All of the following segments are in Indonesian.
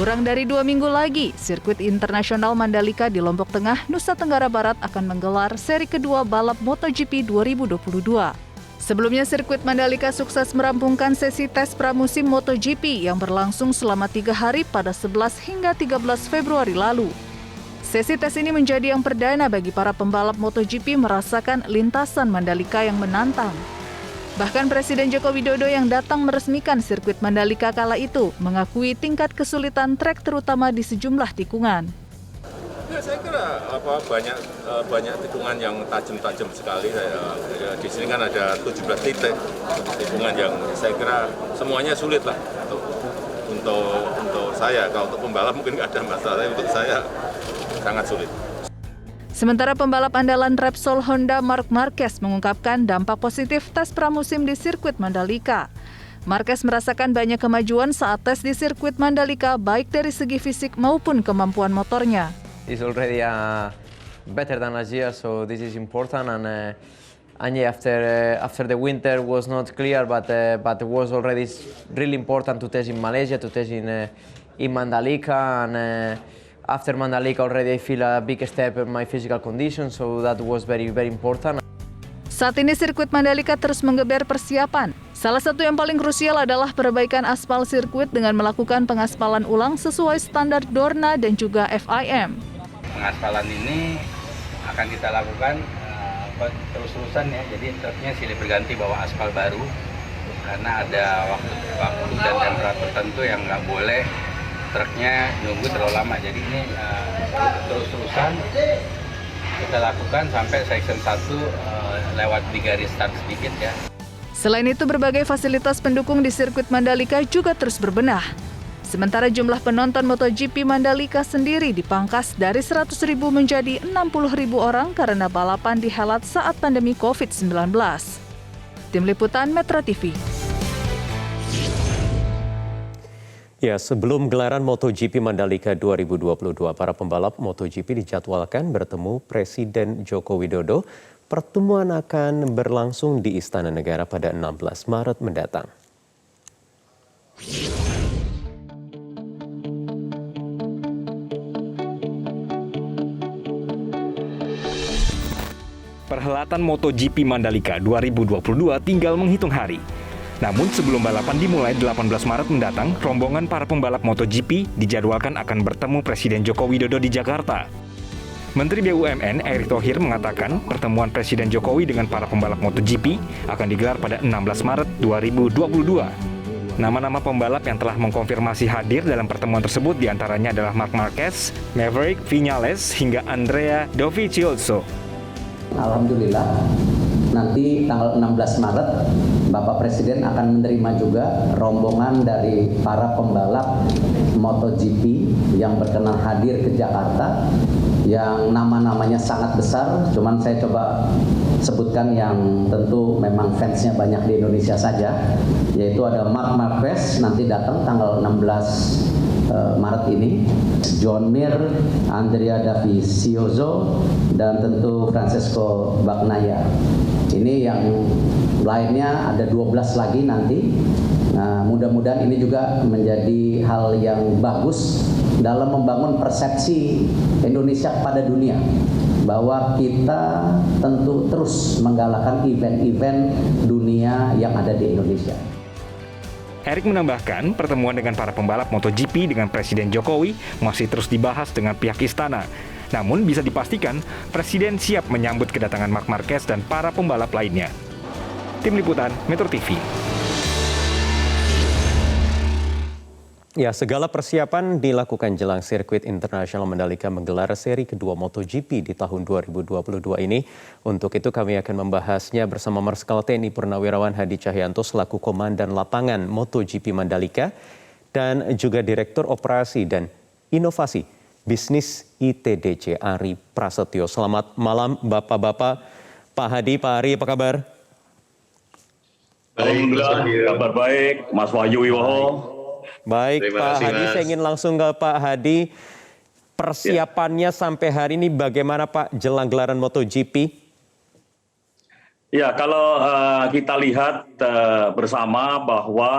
Kurang dari 2 minggu lagi, sirkuit internasional Mandalika di Lombok Tengah, Nusa Tenggara Barat akan menggelar seri kedua balap MotoGP 2022. Sebelumnya, sirkuit Mandalika sukses merampungkan sesi tes pramusim MotoGP yang berlangsung selama 3 hari pada 11 hingga 13 Februari lalu. Sesi tes ini menjadi yang perdana bagi para pembalap MotoGP merasakan lintasan Mandalika yang menantang. Bahkan Presiden Joko Widodo yang datang meresmikan sirkuit Mandalika kala itu mengakui tingkat kesulitan trek terutama di sejumlah tikungan. Ya, saya kira banyak tikungan yang tajam-tajam sekali. Di sini kan ada 17 titik tikungan yang saya kira semuanya sulit lah untuk saya. Kalau untuk pembalap mungkin nggak ada masalah, untuk saya sangat sulit. Sementara pembalap andalan Repsol Honda Marc Marquez mengungkapkan dampak positif tes pramusim di sirkuit Mandalika. Marquez merasakan banyak kemajuan saat tes di sirkuit Mandalika baik dari segi fisik maupun kemampuan motornya. It's already better than last year, so this is important. And yeah, after the winter was not clear, but it was already really important to test in Malaysia, to test in Mandalika, and after Mandalika already I feel a big step in my physical condition, so that was very important. Saat ini sirkuit Mandalika terus menggeber persiapan. Salah satu yang paling krusial adalah perbaikan aspal sirkuit dengan melakukan pengaspalan ulang sesuai standar Dorna dan juga FIM. Pengaspalan ini akan kita lakukan terus-terusan ya, jadi truknya silih berganti bawa aspal baru karena ada waktu dan temperatur tertentu yang nggak boleh truknya nunggu terlalu lama. Jadi ini terus-terusan kita lakukan sampai section 1 lewat di garis start sedikit ya. Selain itu, berbagai fasilitas pendukung di sirkuit Mandalika juga terus berbenah. Sementara jumlah penonton MotoGP Mandalika sendiri dipangkas dari 100.000 menjadi 60.000 orang karena balapan dihelat saat pandemi COVID-19. Tim Liputan Metro TV. Ya, sebelum gelaran MotoGP Mandalika 2022, para pembalap MotoGP dijadwalkan bertemu Presiden Joko Widodo. Pertemuan akan berlangsung di Istana Negara pada 16 Maret mendatang. Perhelatan MotoGP Mandalika 2022 tinggal menghitung hari. Namun sebelum balapan dimulai 18 Maret mendatang, rombongan para pembalap MotoGP dijadwalkan akan bertemu Presiden Joko Widodo di Jakarta. Menteri BUMN Erick Thohir mengatakan pertemuan Presiden Jokowi dengan para pembalap MotoGP akan digelar pada 16 Maret 2022. Nama-nama pembalap yang telah mengkonfirmasi hadir dalam pertemuan tersebut diantaranya adalah Marc Marquez, Maverick Viñales, hingga Andrea Dovizioso. Alhamdulillah, nanti tanggal 16 Maret Bapak Presiden akan menerima juga rombongan dari para pembalap MotoGP yang berkenan hadir ke Jakarta, yang nama-namanya sangat besar, cuman saya coba sebutkan yang tentu memang fansnya banyak di Indonesia saja, yaitu ada Marc Marquez nanti datang tanggal 16 Maret ini, John Mir, Andrea Dovizioso, dan tentu Francesco Bagnaia. Ini yang lainnya ada 12 lagi nanti. Nah, mudah-mudahan ini juga menjadi hal yang bagus dalam membangun persepsi Indonesia pada dunia, bahwa kita tentu terus menggalakkan event-event dunia yang ada di Indonesia. Erick menambahkan, pertemuan dengan para pembalap MotoGP dengan Presiden Jokowi masih terus dibahas dengan pihak istana. Namun bisa dipastikan, Presiden siap menyambut kedatangan Marc Marquez dan para pembalap lainnya. Tim Liputan Metro TV. Ya, segala persiapan dilakukan jelang sirkuit internasional Mandalika menggelar seri kedua MotoGP di tahun 2022 ini. Untuk itu kami akan membahasnya bersama Marskal TNI Purnawirawan Hadi Cahyanto selaku Komandan Lapangan MotoGP Mandalika dan juga Direktur Operasi dan Inovasi Bisnis ITDC Ari Prasetyo. Selamat malam Bapak-Bapak. Pak Hadi, Pak Ari, apa kabar? Alhamdulillah, kabar baik, Mas Wahyu Wiwoho. Baik, Pak Hadi, saya ingin langsung ke Pak Hadi. Persiapannya sampai hari ini bagaimana Pak jelang gelaran MotoGP? Ya, kalau kita lihat bersama bahwa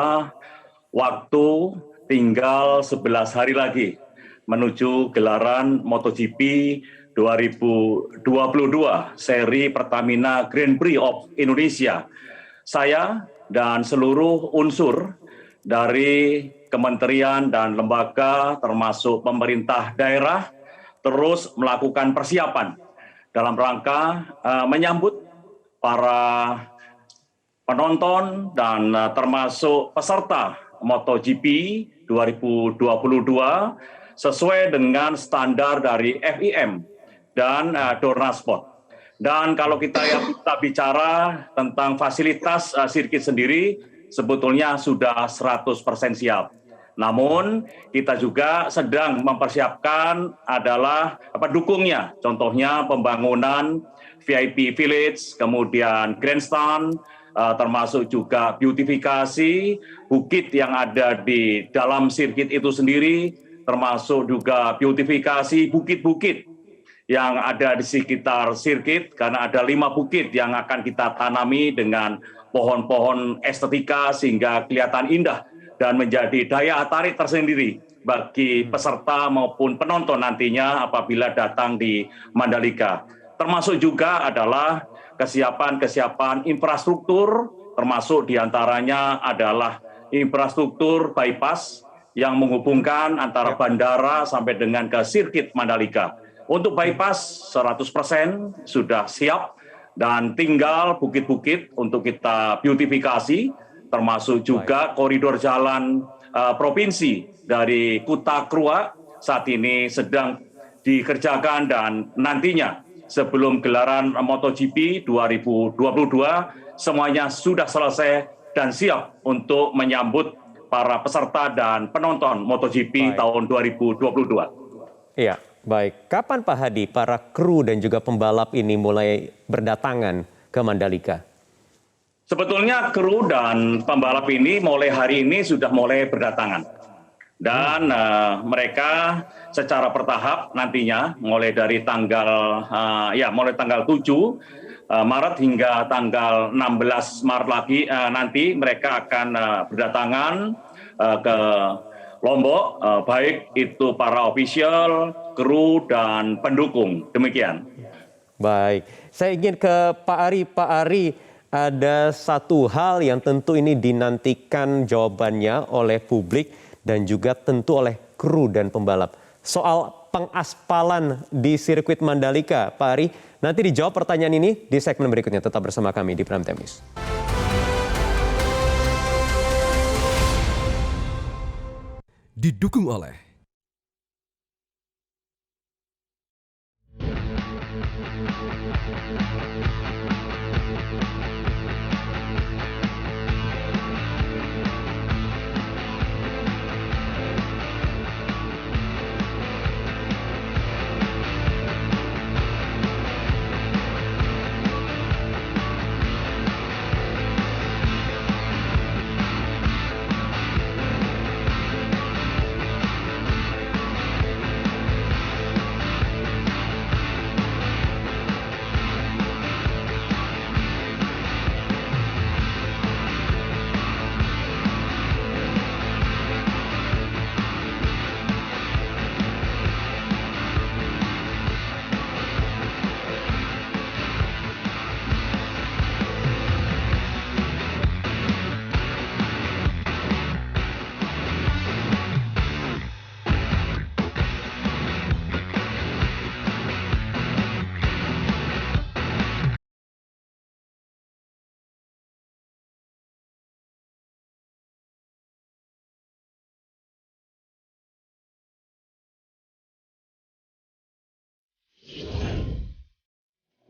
waktu tinggal 11 hari lagi menuju gelaran MotoGP 2022 seri Pertamina Grand Prix of Indonesia. Saya dan seluruh unsur dari kementerian dan lembaga termasuk pemerintah daerah terus melakukan persiapan dalam rangka menyambut para penonton dan termasuk peserta MotoGP 2022 sesuai dengan standar dari FIM dan Dorna Sport. Dan kalau kita bicara tentang fasilitas sirkuit sendiri, sebetulnya sudah 100% siap. Namun kita juga sedang mempersiapkan adalah dukungnya, contohnya pembangunan VIP Village, kemudian grandstand, termasuk juga beautifikasi bukit yang ada di dalam sirkuit itu sendiri, termasuk juga beautifikasi bukit-bukit yang ada di sekitar sirkuit, karena ada 5 bukit yang akan kita tanami dengan pohon-pohon estetika sehingga kelihatan indah dan menjadi daya tarik tersendiri bagi peserta maupun penonton nantinya apabila datang di Mandalika. Termasuk juga adalah kesiapan infrastruktur, termasuk diantaranya adalah infrastruktur bypass yang menghubungkan antara bandara sampai dengan ke sirkuit Mandalika. Untuk bypass 100% sudah siap dan tinggal bukit-bukit untuk kita beautifikasi, termasuk juga koridor jalan provinsi dari Kuta Krua saat ini sedang dikerjakan dan nantinya sebelum gelaran MotoGP 2022 semuanya sudah selesai dan siap untuk menyambut para peserta dan penonton MotoGP tahun 2022. Iya. Baik, kapan Pak Hadi para kru dan juga pembalap ini mulai berdatangan ke Mandalika? Sebetulnya kru dan pembalap ini mulai hari ini sudah mulai berdatangan. Dan mereka secara bertahap nantinya mulai dari tanggal 7 Maret hingga tanggal 16 Maret lagi nanti mereka akan berdatangan ke Lombok, baik itu para official, kru, dan pendukung. Demikian. Baik, saya ingin ke Pak Ari. Pak Ari, ada satu hal yang tentu ini dinantikan jawabannya oleh publik dan juga tentu oleh kru dan pembalap. Soal pengaspalan di sirkuit Mandalika, Pak Ari, nanti dijawab pertanyaan ini di segmen berikutnya. Tetap bersama kami di Prime Time News. Didukung oleh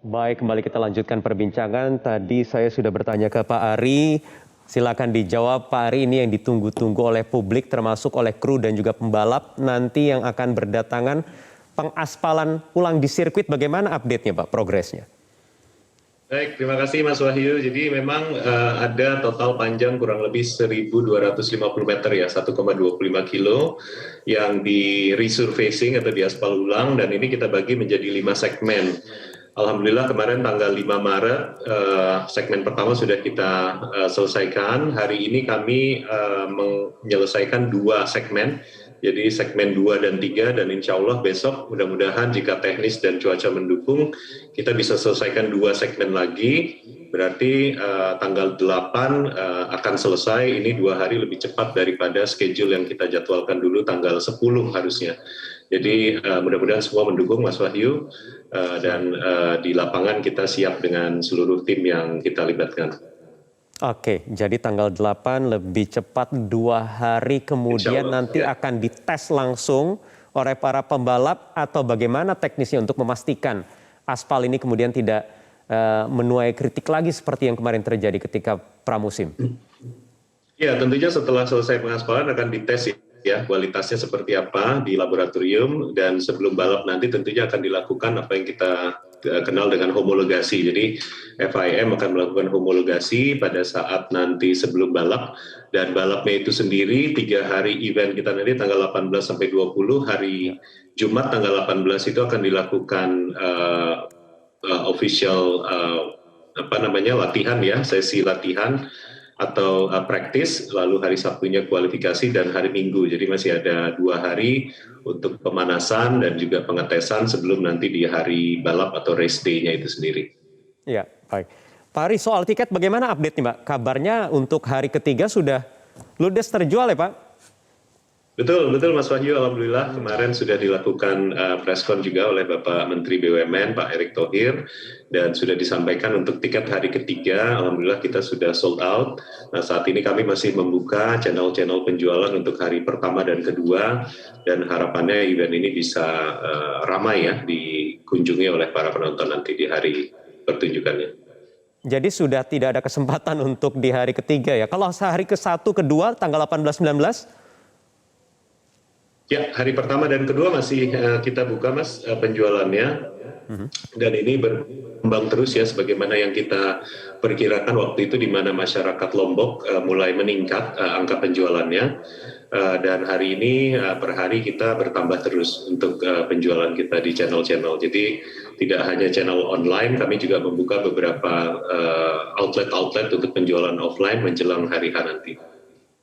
Baik, kembali kita lanjutkan perbincangan. Tadi saya sudah bertanya ke Pak Ari. Silakan dijawab Pak Ari, ini yang ditunggu-tunggu oleh publik termasuk oleh kru dan juga pembalap nanti yang akan berdatangan. Pengaspalan ulang di sirkuit, bagaimana update-nya Pak, progresnya? Baik, terima kasih Mas Wahyu. Jadi memang ada total panjang kurang lebih 1.250 meter ya, 1,25 kilo yang di resurfacing atau diaspal ulang, dan ini kita bagi menjadi 5 segmen. Alhamdulillah kemarin tanggal 5 Maret segmen pertama sudah kita selesaikan. Hari ini kami menyelesaikan 2 segmen. Jadi segmen 2 dan 3 dan insya Allah besok mudah-mudahan jika teknis dan cuaca mendukung kita bisa selesaikan 2 segmen lagi. Berarti tanggal 8 akan selesai, ini 2 hari lebih cepat daripada schedule yang kita jadwalkan dulu tanggal 10 harusnya. Jadi mudah-mudahan semua mendukung Mas Wahyu dan di lapangan kita siap dengan seluruh tim yang kita libatkan. Oke, jadi tanggal 8 lebih cepat 2 hari kemudian nanti akan dites langsung oleh para pembalap atau bagaimana teknisnya untuk memastikan aspal ini kemudian tidak menuai kritik lagi seperti yang kemarin terjadi ketika pramusim? Ya, tentunya setelah selesai pengaspalan akan dites ya kualitasnya seperti apa di laboratorium, dan sebelum balap nanti tentunya akan dilakukan apa yang kita kenal dengan homologasi. Jadi FIM akan melakukan homologasi pada saat nanti sebelum balap, dan balapnya itu sendiri 3 hari event kita nanti tanggal 18 sampai 20, hari Jumat tanggal 18 itu akan dilakukan official latihan ya, sesi latihan atau praktis, lalu hari Sabtunya kualifikasi dan hari Minggu. Jadi masih ada 2 hari untuk pemanasan dan juga pengetesan sebelum nanti di hari balap atau race day-nya itu sendiri. Ya, baik. Pak Ari, soal tiket bagaimana update nih Pak? Kabarnya untuk hari ketiga sudah ludes terjual ya Pak? Betul Mas Wahyu, alhamdulillah kemarin sudah dilakukan preskon juga oleh Bapak Menteri BUMN Pak Erick Thohir, dan sudah disampaikan untuk tiket hari ketiga, alhamdulillah kita sudah sold out. Nah saat ini kami masih membuka channel-channel penjualan untuk hari pertama dan kedua, dan harapannya event ini bisa ramai ya dikunjungi oleh para penonton nanti di hari pertunjukannya. Jadi sudah tidak ada kesempatan untuk di hari ketiga ya? Kalau hari ke-1, ke-2, tanggal 18-19? Ya, hari pertama dan kedua masih kita buka Mas penjualannya, dan ini berkembang terus ya sebagaimana yang kita perkirakan waktu itu, di mana masyarakat Lombok mulai meningkat angka penjualannya, dan hari ini per hari kita bertambah terus untuk penjualan kita di channel-channel. Jadi tidak hanya channel online, kami juga membuka beberapa outlet-outlet untuk penjualan offline menjelang hari H nanti.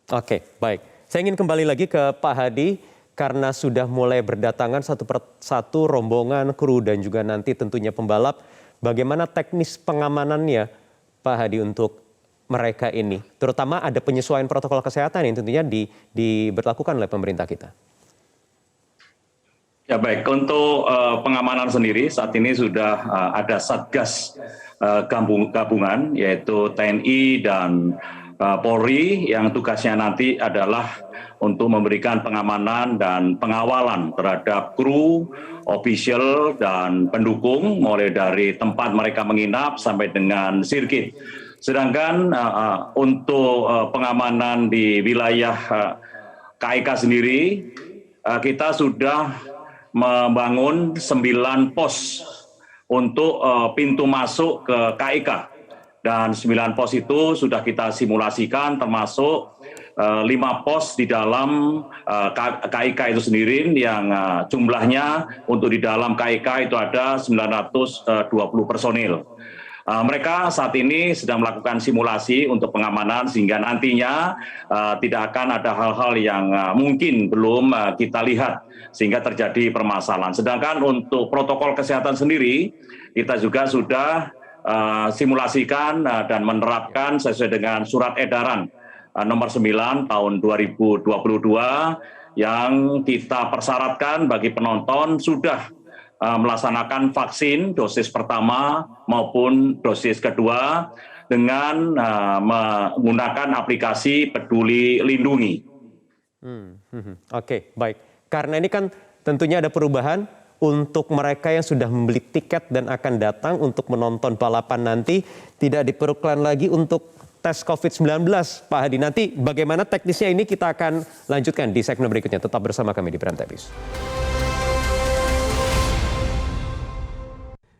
Oke, baik. Saya ingin kembali lagi ke Pak Hadi. Karena sudah mulai berdatangan satu persatu rombongan kru dan juga nanti tentunya pembalap. Bagaimana teknis pengamanannya Pak Hadi untuk mereka ini? Terutama ada penyesuaian protokol kesehatan yang tentunya diberlakukan oleh pemerintah kita. Ya baik, untuk pengamanan sendiri saat ini sudah ada Satgas gabungan yaitu TNI dan Polri yang tugasnya nanti adalah untuk memberikan pengamanan dan pengawalan terhadap kru, official, dan pendukung mulai dari tempat mereka menginap sampai dengan sirkuit. Sedangkan untuk pengamanan di wilayah KIK sendiri, kita sudah membangun 9 pos untuk pintu masuk ke KIK. Dan 9 pos itu sudah kita simulasikan, termasuk 5 pos di dalam KIK itu sendiri yang jumlahnya untuk di dalam KIK itu ada 920 personil. Mereka saat ini sedang melakukan simulasi untuk pengamanan sehingga nantinya tidak akan ada hal-hal yang mungkin belum kita lihat sehingga terjadi permasalahan. Sedangkan untuk protokol kesehatan sendiri kita juga sudah simulasikan dan menerapkan sesuai dengan surat edaran nomor 9 tahun 2022 yang kita persyaratkan bagi penonton sudah melaksanakan vaksin dosis pertama maupun dosis kedua dengan menggunakan aplikasi Peduli Lindungi. Oke, baik. Karena ini kan tentunya ada perubahan untuk mereka yang sudah membeli tiket dan akan datang untuk menonton balapan nanti, tidak diperlukan lagi untuk tes COVID-19, Pak Hadi. Nanti bagaimana teknisnya ini kita akan lanjutkan di segmen berikutnya. Tetap bersama kami di Prime Time News.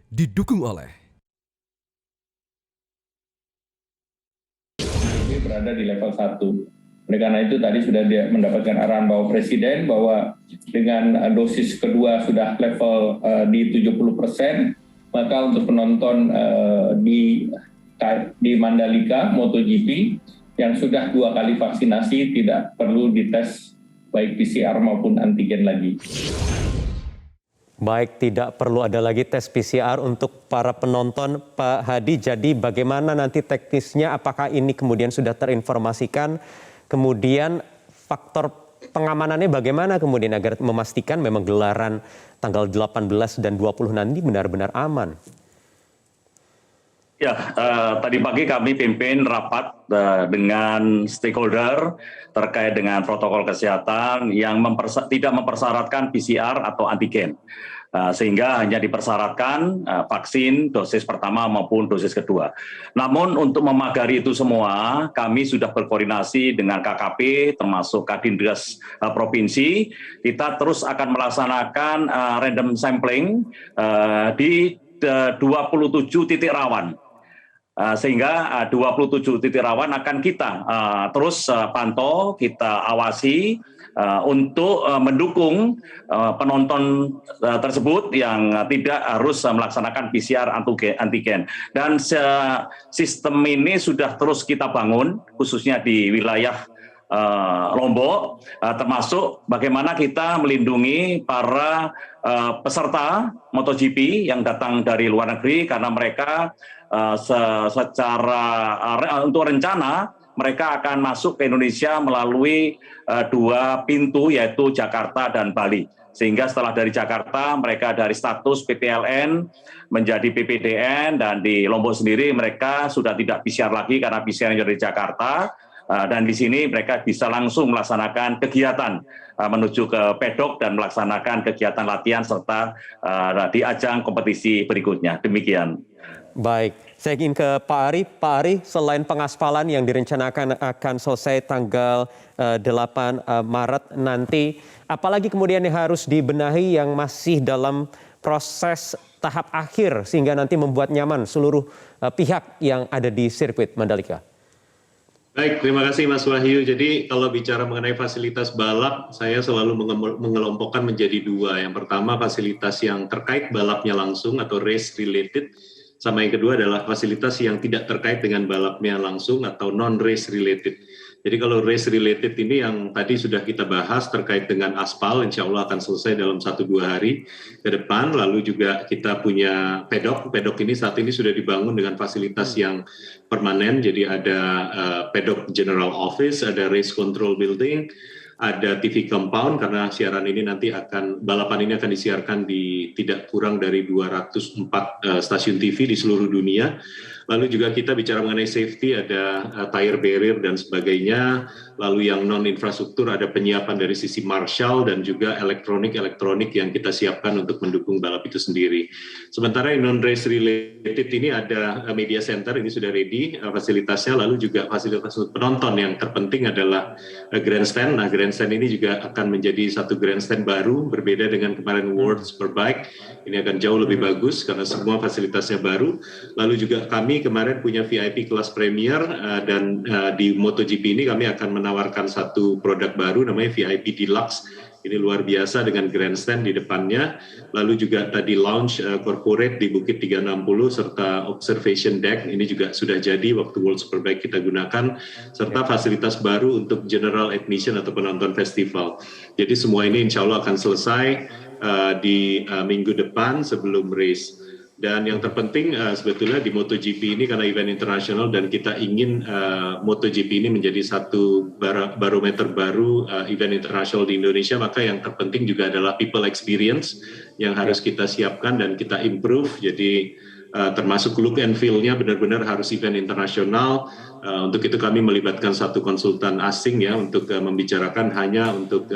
Didukung oleh berada di level 1. Oleh karena itu tadi sudah mendapatkan arahan bahwa Presiden bahwa dengan dosis kedua sudah level di 70%, maka untuk penonton di Mandalika MotoGP yang sudah 2 kali vaksinasi tidak perlu dites baik PCR maupun antigen lagi. Baik, tidak perlu ada lagi tes PCR untuk para penonton, Pak Hadi. Jadi bagaimana nanti teknisnya, apakah ini kemudian sudah terinformasikan, kemudian faktor pengamanannya bagaimana kemudian agar memastikan memang gelaran tanggal 18 dan 20 nanti benar-benar aman? Ya, tadi pagi kami pimpin rapat dengan stakeholder terkait dengan protokol kesehatan yang tidak mempersyaratkan PCR atau antigen. Sehingga hanya dipersyaratkan vaksin dosis pertama maupun dosis kedua. Namun untuk memagari itu semua, kami sudah berkoordinasi dengan KKP termasuk Kadindes Provinsi. Kita terus akan melaksanakan random sampling di 27 titik rawan. Sehingga 27 titik rawan akan kita terus pantau, kita awasi untuk mendukung penonton tersebut yang tidak harus melaksanakan PCR antigen. Dan sistem ini sudah terus kita bangun, khususnya di wilayah Lombok, termasuk bagaimana kita melindungi para peserta MotoGP yang datang dari luar negeri karena mereka untuk rencana mereka akan masuk ke Indonesia melalui 2 pintu yaitu Jakarta dan Bali. Sehingga setelah dari Jakarta mereka dari status PPLN menjadi PPDN dan di Lombok sendiri mereka sudah tidak PCR lagi karena PCR dari Jakarta. Dan di sini mereka bisa langsung melaksanakan kegiatan menuju ke pedok dan melaksanakan kegiatan latihan serta di ajang kompetisi berikutnya. Demikian. Baik, saya ingin ke Pak Ari. Pak Ari, selain pengaspalan yang direncanakan akan selesai tanggal 8 Maret nanti, apalagi kemudian yang harus dibenahi yang masih dalam proses tahap akhir sehingga nanti membuat nyaman seluruh pihak yang ada di sirkuit Mandalika? Baik, terima kasih Mas Wahyu. Jadi kalau bicara mengenai fasilitas balap, saya selalu mengelompokkan menjadi 2. Yang pertama fasilitas yang terkait balapnya langsung atau race related, sama yang kedua adalah fasilitas yang tidak terkait dengan balapnya langsung atau non-race related. Jadi kalau race related ini yang tadi sudah kita bahas terkait dengan aspal, insya Allah akan selesai dalam 1-2 hari ke depan. Lalu juga kita punya pedok. Pedok ini saat ini sudah dibangun dengan fasilitas yang permanen. Jadi ada pedok general office, ada race control building, ada TV compound karena siaran ini nanti balapan ini akan disiarkan di tidak kurang dari 204 stasiun TV di seluruh dunia. Lalu juga kita bicara mengenai safety, ada tire barrier dan sebagainya. Lalu yang non-infrastruktur ada penyiapan dari sisi marshal dan juga elektronik yang kita siapkan untuk mendukung balap itu sendiri. Sementara yang non-race related ini ada media center, ini sudah ready fasilitasnya. Lalu juga fasilitas penonton yang terpenting adalah grandstand. Nah, grandstand ini juga akan menjadi satu grandstand baru, berbeda dengan kemarin World Superbike. Ini akan jauh lebih bagus karena semua fasilitasnya baru. Lalu juga kami kemarin punya VIP kelas Premier dan di MotoGP ini kami akan menawarkan satu produk baru namanya VIP Deluxe. Ini luar biasa dengan grandstand di depannya. Lalu juga tadi lounge corporate di Bukit 360 serta observation deck. Ini juga sudah jadi waktu World Superbike kita gunakan. Serta fasilitas baru untuk general admission atau penonton festival. Jadi semua ini insya Allah akan selesai di minggu depan sebelum race. Dan yang terpenting sebetulnya di MotoGP ini karena event internasional dan kita ingin MotoGP ini menjadi satu barometer baru event internasional di Indonesia, maka yang terpenting juga adalah people experience yang harus kita siapkan dan kita improve. Jadi termasuk look and feel-nya benar-benar harus event internasional. Untuk itu kami melibatkan satu konsultan asing ya untuk membicarakan hanya untuk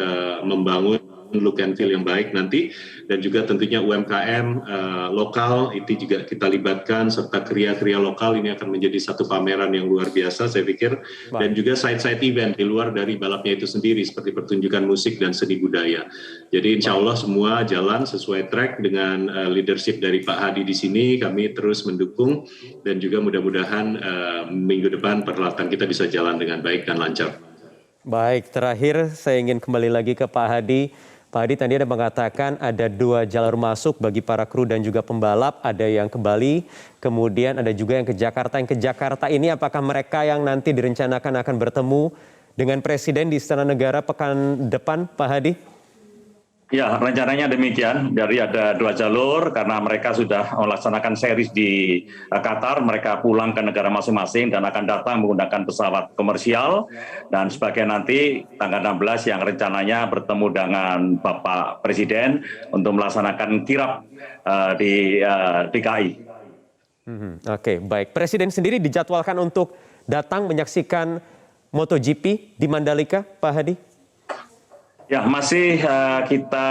membangun look and feel yang baik nanti, dan juga tentunya UMKM lokal itu juga kita libatkan serta kriya-kriya lokal. Ini akan menjadi satu pameran yang luar biasa saya pikir. Dan juga side-side event di luar dari balapnya itu sendiri seperti pertunjukan musik dan seni budaya. Jadi insya Allah semua jalan sesuai track dengan leadership dari Pak Hadi di sini. Kami terus mendukung dan juga mudah-mudahan minggu depan perhelatan kita bisa jalan dengan baik dan lancar. Baik, terakhir saya ingin kembali lagi ke Pak Hadi. Pak Hadi, tadi Anda mengatakan ada 2 jalur masuk bagi para kru dan juga pembalap, ada yang ke Bali, kemudian ada juga yang ke Jakarta. Yang ke Jakarta ini apakah mereka yang nanti direncanakan akan bertemu dengan Presiden di Istana Negara pekan depan, Pak Hadi? Ya, rencananya demikian. Jadi ada 2 jalur karena mereka sudah melaksanakan series di Qatar. Mereka pulang ke negara masing-masing dan akan datang menggunakan pesawat komersial. Dan sebagai nanti tanggal 16 yang rencananya bertemu dengan Bapak Presiden untuk melaksanakan kirap di DKI. Oke, baik. Presiden sendiri dijadwalkan untuk datang menyaksikan MotoGP di Mandalika, Pak Hadi? Ya, masih kita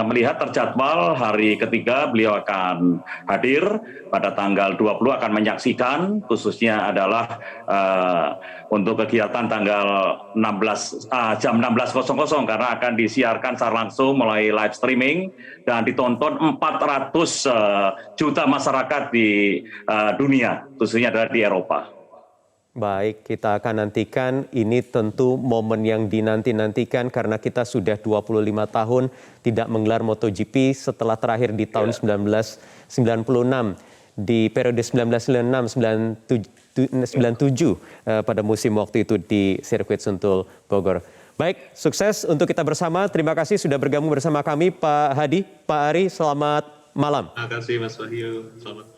melihat terjadwal hari ketiga beliau akan hadir pada tanggal 20 akan menyaksikan, khususnya adalah untuk kegiatan tanggal 16 jam 16.00 karena akan disiarkan secara langsung melalui live streaming dan ditonton 400 juta masyarakat di dunia, khususnya adalah di Eropa. Baik, kita akan nantikan. Ini tentu momen yang dinanti-nantikan karena kita sudah 25 tahun tidak menggelar MotoGP setelah terakhir di tahun 1996. Di periode 1996-97 pada musim waktu itu di sirkuit Sentul Bogor. Baik, sukses untuk kita bersama. Terima kasih sudah bergabung bersama kami Pak Hadi, Pak Ari, selamat malam. Terima kasih Mas Wahyu, selamat